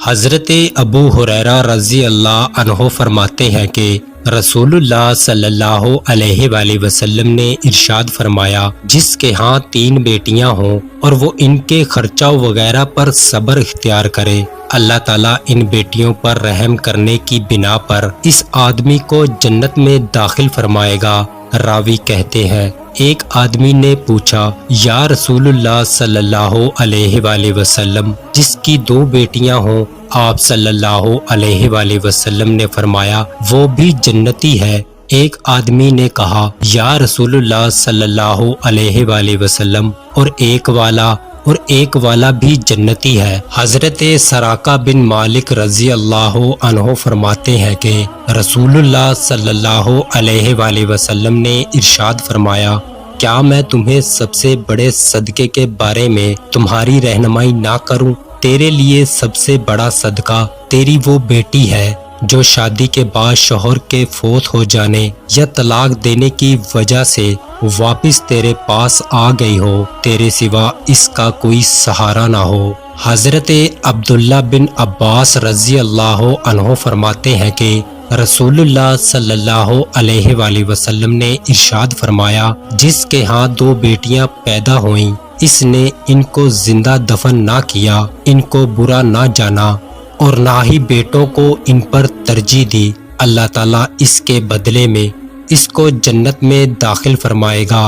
حضرت ابو ہریرہ رضی اللہ عنہ فرماتے ہیں کہ رسول اللہ صلی اللہ علیہ وآلہ وسلم نے ارشاد فرمایا، جس کے ہاں 3 بیٹیاں ہوں اور وہ ان کے خرچہ وغیرہ پر صبر اختیار کرے، اللہ تعالیٰ ان بیٹیوں پر رحم کرنے کی بنا پر اس آدمی کو جنت میں داخل فرمائے گا۔ راوی کہتے ہیں، ایک آدمی نے پوچھا، یا رسول اللہ صلی اللہ علیہ وآلہ وسلم، جس کی 2 بیٹیاں ہوں؟ آپ صلی اللہ علیہ وآلہ وسلم نے فرمایا، وہ بھی جنتی ہے۔ ایک آدمی نے کہا، یا رسول اللہ صلی اللہ علیہ وآلہ وسلم، اور ایک والا بھی جنتی ہے۔ حضرت سراقہ بن مالک رضی اللہ عنہ فرماتے ہیں کہ رسول اللہ صلی اللہ علیہ وآلہ وسلم نے ارشاد فرمایا، کیا میں تمہیں سب سے بڑے صدقے کے بارے میں تمہاری رہنمائی نہ کروں؟ تیرے لیے سب سے بڑا صدقہ تیری وہ بیٹی ہے جو شادی کے بعد شوہر کے فوت ہو جانے یا طلاق دینے کی وجہ سے واپس تیرے پاس آ گئی ہو، تیرے سوا اس کا کوئی سہارا نہ ہو۔ حضرت عبداللہ بن عباس رضی اللہ عنہ فرماتے ہیں کہ رسول اللہ صلی اللہ علیہ وآلہ وسلم نے ارشاد فرمایا، جس کے ہاں 2 بیٹیاں پیدا ہوئیں، اس نے ان کو زندہ دفن نہ کیا، ان کو برا نہ جانا اور نہ ہی بیٹوں کو ان پر ترجیح دی، اللہ تعالیٰ اس کے بدلے میں اس کو جنت میں داخل فرمائے گا۔